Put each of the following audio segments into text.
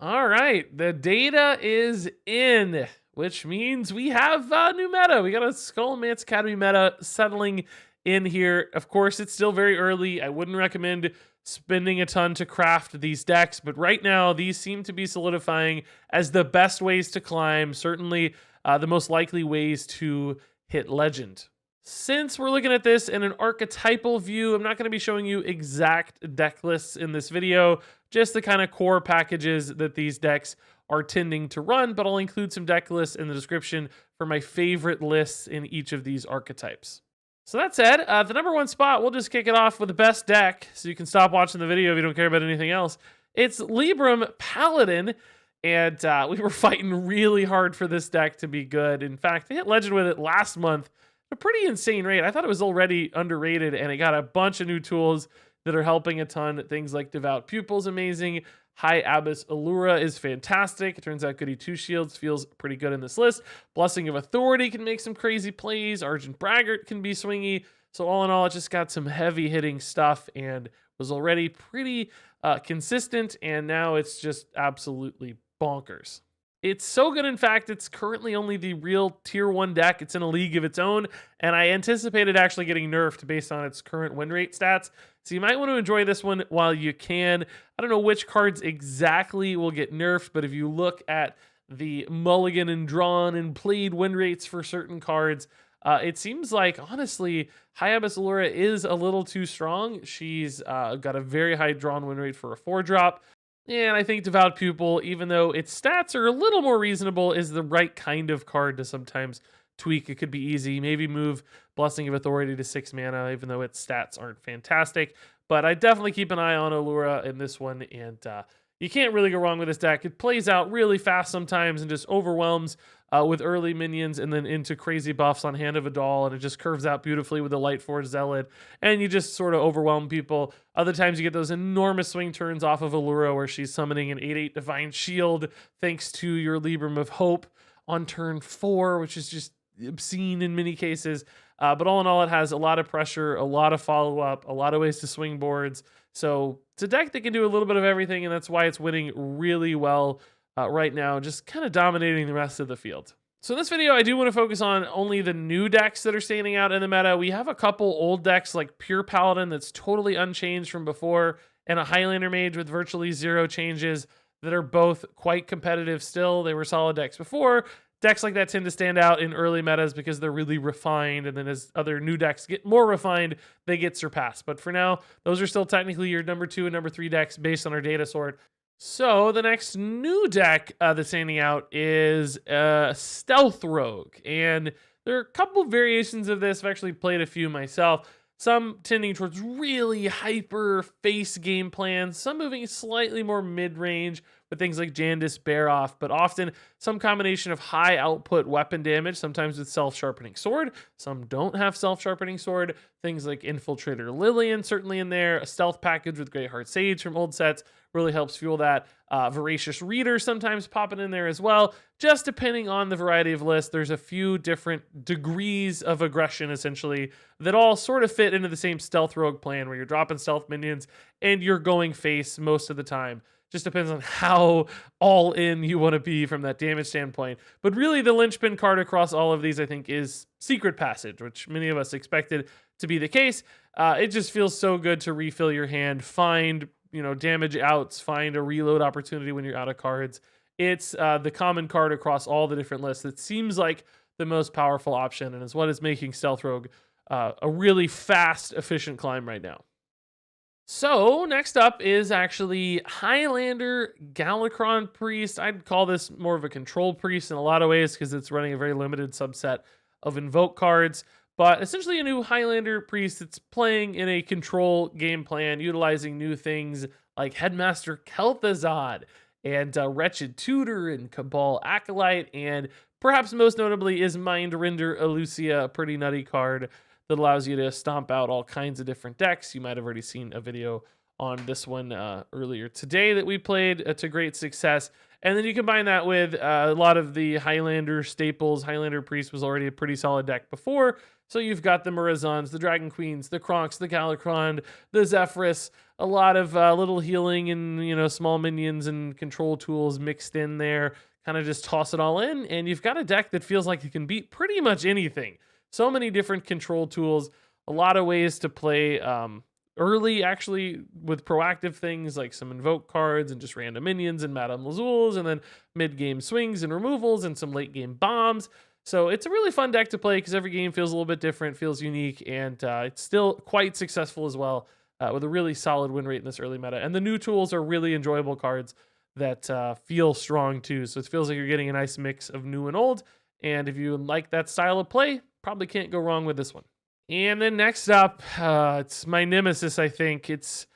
All right, the data is in, which means we have a new meta. We got a Scholomance Academy meta settling in here. Of course, it's still very early. I wouldn't recommend spending a ton to craft these decks, but right now these seem to be solidifying as the best ways to climb, certainly the most likely ways to hit legend. Since we're looking at this in an archetypal view, I'm not going to be showing you exact deck lists in this video, just the kind of core packages that these decks are tending to run, but I'll include some deck lists in the description for my favorite lists in each of these archetypes. So that said, the number one spot, we'll just kick it off with the best deck, so you can stop watching the video if you don't care about anything else. It's LIBRAM Paladin, and we were fighting really hard for this deck to be good. In fact, I hit legend with it last month, a pretty insane rate. I thought it was already underrated, and it got a bunch of new tools that are helping a ton. Things like Devout Pupil's amazing. High Abbess Allura is fantastic. It turns out Goody Two Shields feels pretty good in this list. Blessing of Authority can make some crazy plays. Argent Braggart can be swingy. So all in all, it just got some heavy hitting stuff and was already pretty consistent, and now it's just absolutely bonkers. It's so good, in fact, it's currently only the real tier 1 deck. It's in a league of its own, and I anticipate it actually getting nerfed based on its current win rate stats. So you might want to enjoy this one while you can. I don't know which cards exactly will get nerfed, but if you look at the mulligan and drawn and played win rates for certain cards, it seems like, honestly, High Abbess Allura is a little too strong. She's got a very high drawn win rate for a 4-drop. And I think Devout Pupil, even though its stats are a little more reasonable, is the right kind of card to sometimes tweak. It could be easy. Maybe move Blessing of Authority to 6 mana, even though its stats aren't fantastic. But I definitely keep an eye on Allura in this one, and you can't really go wrong with this deck. It plays out really fast sometimes and just overwhelms with early minions and then into crazy buffs on Hand of Adal, and it just curves out beautifully with the Light Forge Zealot, and you just sort of overwhelm people. Other times you get those enormous swing turns off of Allura where she's summoning an 8/8 Divine Shield thanks to your Libram of Hope on turn 4, which is just obscene in many cases. But all in all, it has a lot of pressure, a lot of follow-up, a lot of ways to swing boards. So it's a deck that can do a little bit of everything, and that's why it's winning really well right now, just kind of dominating the rest of the field. So in this video, I do want to focus on only the new decks that are standing out in the meta. We have a couple old decks like Pure Paladin that's totally unchanged from before, and a Highlander Mage with virtually 0 changes that are both quite competitive still. They were solid decks before. Decks like that tend to stand out in early metas because they're really refined, and then as other new decks get more refined, they get surpassed. But for now, those are still technically your number 2 and number 3 decks based on our data sort. So the next new deck that's standing out is Stealth Rogue, and there are a couple variations of this. I've actually played a few myself. Some tending towards really hyper face game plans, some moving slightly more mid-range with things like Jandis Bear Off, but often some combination of high output weapon damage, sometimes with self-sharpening sword. Some don't have self-sharpening sword. Things like Infiltrator Lillian certainly in there. A stealth package with Great Heart Sage from old sets really helps fuel that. Voracious Reader sometimes popping in there as well. Just depending on the variety of lists, there's a few different degrees of aggression, essentially, that all sort of fit into the same Stealth Rogue plan where you're dropping stealth minions and you're going face most of the time. Just depends on how all in you want to be from that damage standpoint. But really, the linchpin card across all of these, I think, is Secret Passage, which many of us expected to be the case. It just feels so good to refill your hand, find damage outs, find a reload opportunity when you're out of cards. It's the common card across all the different lists that seems like the most powerful option, and is what is making Stealth Rogue a really fast, efficient climb right now. So next up is actually Highlander Galakron Priest. I'd call this more of a control priest in a lot of ways because it's running a very limited subset of invoke cards, but essentially a new Highlander Priest that's playing in a control game plan, utilizing new things like Headmaster Kel'Thuzad and Wretched Tutor and Cabal Acolyte, and perhaps most notably is Mind Render Elucia, a pretty nutty card that allows you to stomp out all kinds of different decks. You might have already seen a video on this one earlier today that we played to great success. And then you combine that with a lot of the Highlander staples. Highlander Priest was already a pretty solid deck before, So you've got the Marizons, the Dragon Queens, the Kronks, the Galakrond, the Zephrys, a lot of little healing and, small minions and control tools mixed in there. Kind of just toss it all in, and you've got a deck that feels like it can beat pretty much anything. So many different control tools, a lot of ways to play early, actually, with proactive things like some invoke cards and just random minions and Madame Lazul's, and then mid-game swings and removals and some late-game bombs. So it's a really fun deck to play because every game feels a little bit different, feels unique, and it's still quite successful as well, with a really solid win rate in this early meta. And the new tools are really enjoyable cards that feel strong too. So it feels like you're getting a nice mix of new and old. And if you like that style of play, probably can't go wrong with this one. And then next up, it's my nemesis, I think. It's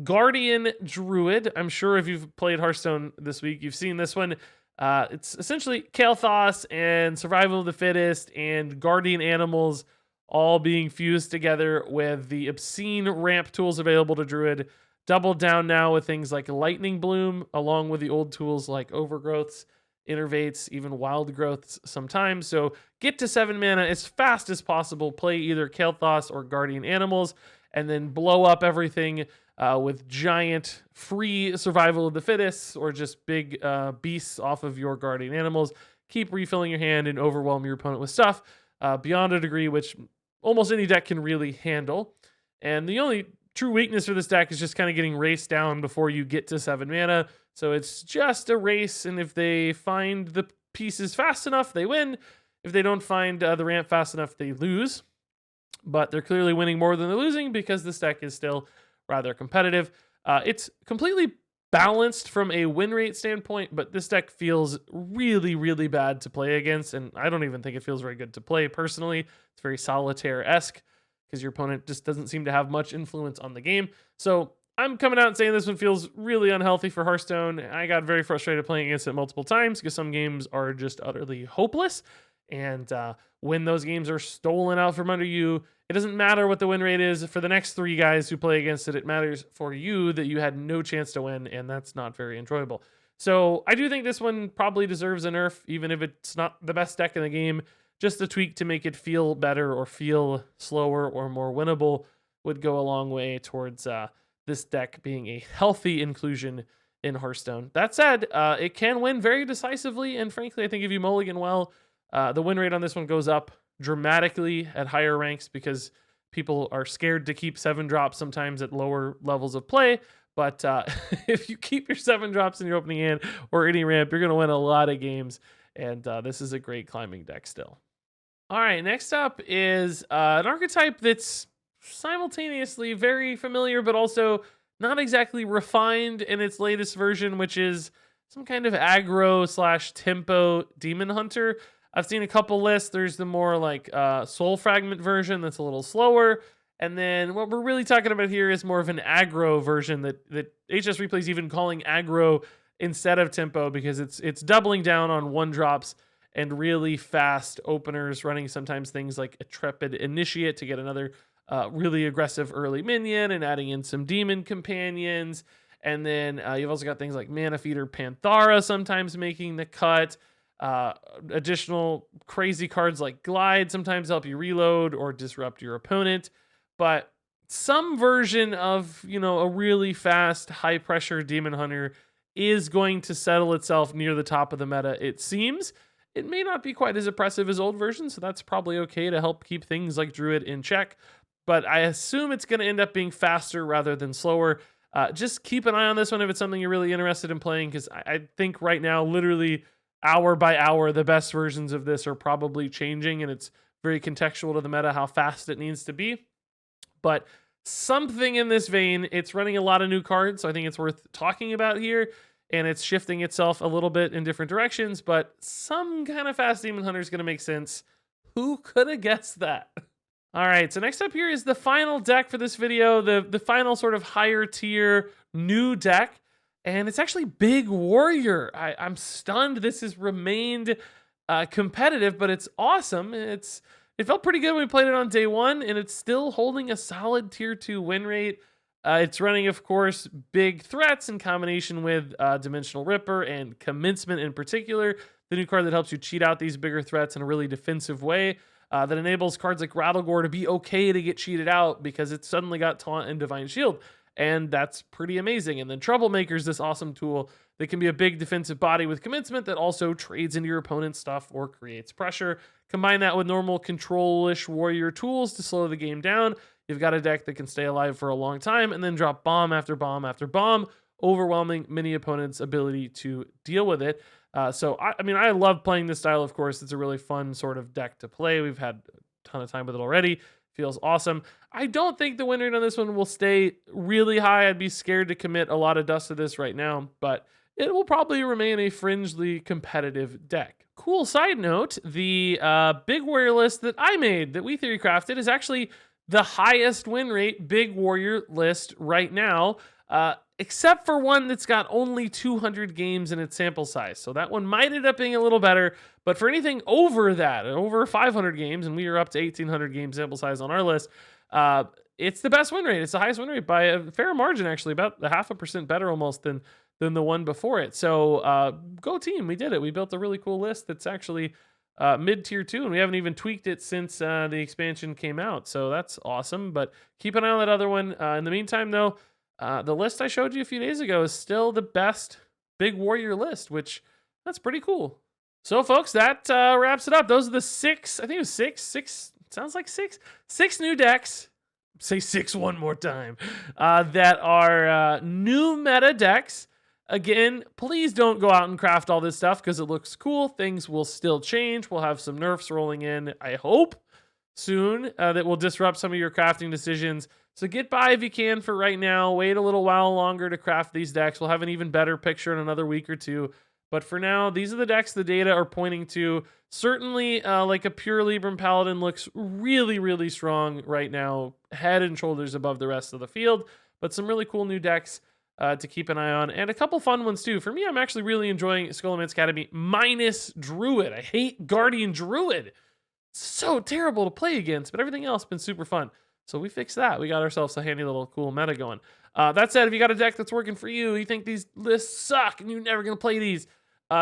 Guardian Druid. I'm sure if you've played Hearthstone this week, you've seen this one. It's essentially Kael'thas and Survival of the Fittest and Guardian Animals all being fused together with the obscene ramp tools available to Druid. Doubled down now with things like Lightning Bloom, along with the old tools like Overgrowths, Innervates, even Wild Growths sometimes. So get to 7 mana as fast as possible. Play either Kael'thas or Guardian Animals, and then blow up everything with giant free Survival of the Fittest or just big beasts off of your Guardian Animals. Keep refilling your hand and overwhelm your opponent with stuff beyond a degree which almost any deck can really handle. And the only true weakness for this deck is just kind of getting raced down before you get to 7 mana. So it's just a race, and if they find the pieces fast enough, they win. If they don't find the ramp fast enough, they lose. But they're clearly winning more than they're losing because this deck is still rather competitive. It's completely balanced from a win rate standpoint, but this deck feels really, really bad to play against, and I don't even think it feels very good to play personally. It's very solitaire-esque, because your opponent just doesn't seem to have much influence on the game. So I'm coming out and saying this one feels really unhealthy for Hearthstone. I got very frustrated playing against it multiple times because some games are just utterly hopeless. And when those games are stolen out from under you, it doesn't matter what the win rate is for the next 3 guys who play against it. It matters for you that you had no chance to win, and that's not very enjoyable. So I do think this one probably deserves a nerf, even if it's not the best deck in the game. Just a tweak to make it feel better or feel slower or more winnable would go a long way towards this deck being a healthy inclusion in Hearthstone. That said, it can win very decisively, and frankly, I think if you mulligan well, the win rate on this one goes up dramatically at higher ranks because people are scared to keep 7 drops sometimes at lower levels of play. But if you keep your 7 drops in your opening hand or any ramp, you're going to win a lot of games, and this is a great climbing deck still. All right, next up is an archetype that's simultaneously very familiar, but also not exactly refined in its latest version, which is some kind of aggro / tempo demon hunter. I've seen a couple lists. There's the more like soul fragment version that's a little slower. And then what we're really talking about here is more of an aggro version that HS Replay is even calling aggro instead of tempo because it's doubling down on 1-drops and really fast openers, running sometimes things like a Trepid Initiate to get another really aggressive early minion, and adding in some demon companions. And then you've also got things like Mana Feeder Panthara sometimes making the cut. Additional crazy cards like Glide sometimes help you reload or disrupt your opponent. But some version of, a really fast, high-pressure Demon Hunter is going to settle itself near the top of the meta, it seems. It may not be quite as oppressive as old versions, so that's probably okay to help keep things like Druid in check. But I assume it's going to end up being faster rather than slower. Just keep an eye on this one if it's something you're really interested in playing, because I think right now, literally hour by hour, the best versions of this are probably changing, and it's very contextual to the meta how fast it needs to be. But something in this vein, it's running a lot of new cards, so I think it's worth talking about here. And it's shifting itself a little bit in different directions, but some kind of fast Demon Hunter is going to make sense. Who could have guessed that? All right, so next up here is the final deck for this video, the final sort of higher tier new deck, and it's actually Big Warrior. I'm stunned this has remained competitive, but it's awesome. It felt pretty good when we played it on day 1, and it's still holding a solid tier 2 win rate. It's running, of course, big threats in combination with Dimensional Ripper and Commencement in particular, the new card that helps you cheat out these bigger threats in a really defensive way. that enables cards like Rattlegore to be okay to get cheated out because it's suddenly got Taunt and Divine Shield. And that's pretty amazing. And then Troublemaker's this awesome tool that can be a big defensive body with Commencement that also trades into your opponent's stuff or creates pressure. Combine that with normal control-ish warrior tools to slow the game down. You've got a deck that can stay alive for a long time and then drop bomb after bomb after bomb, overwhelming many opponents' ability to deal with it. So, I mean, I love playing this style, of course. It's a really fun sort of deck to play. We've had a ton of time with it already. Feels awesome. I don't think the win rate on this one will stay really high. I'd be scared to commit a lot of dust to this right now, but it will probably remain a fringely competitive deck. Cool side note, the Big Warrior list that I made, that we theory crafted, is actually the highest win rate Big Warrior list right now, except for one that's got only 200 games in its sample size. So that one might end up being a little better, but for anything over that, over 500 games, and we are up to 1,800 game sample size on our list, it's the best win rate. It's the highest win rate by a fair margin, actually, about 0.5% better almost than the one before it. So go team, we did it. We built a really cool list that's actually mid-tier 2, and we haven't even tweaked it since the expansion came out. So that's awesome, but keep an eye on that other one. In the meantime, though, the list I showed you a few days ago is still the best Big Warrior list, which that's pretty cool. So, folks, that wraps it up. Those are the 6, I think it was 6, sounds like 6 new decks. Say 6 one more time. That are new meta decks. Again, please don't go out and craft all this stuff because it looks cool. Things will still change. We'll have some nerfs rolling in, I hope, soon that will disrupt some of your crafting decisions. So get by if you can for right now. Wait a little while longer to craft these decks. We'll have an even better picture in another week or two. But for now, these are the decks the data are pointing to. Certainly, like a pure LIBRAM Paladin looks really, really strong right now, head and shoulders above the rest of the field. But some really cool new decks to keep an eye on, and a couple fun ones too. For me, I'm actually really enjoying Scholomance Academy minus Druid. I hate Guardian Druid. So terrible to play against, but everything else has been super fun. So we fixed that. We got ourselves a handy little cool meta going. That said, if you got a deck that's working for you, you think these lists suck and you're never going to play these,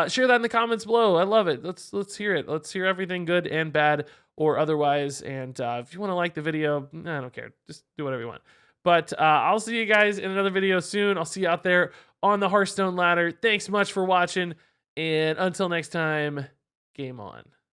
share that in the comments below. I love it. Let's hear it. Let's hear everything good and bad or otherwise. And if you want to like the video, I don't care. Just do whatever you want. But I'll see you guys in another video soon. I'll see you out there on the Hearthstone ladder. Thanks much for watching. And until next time, game on.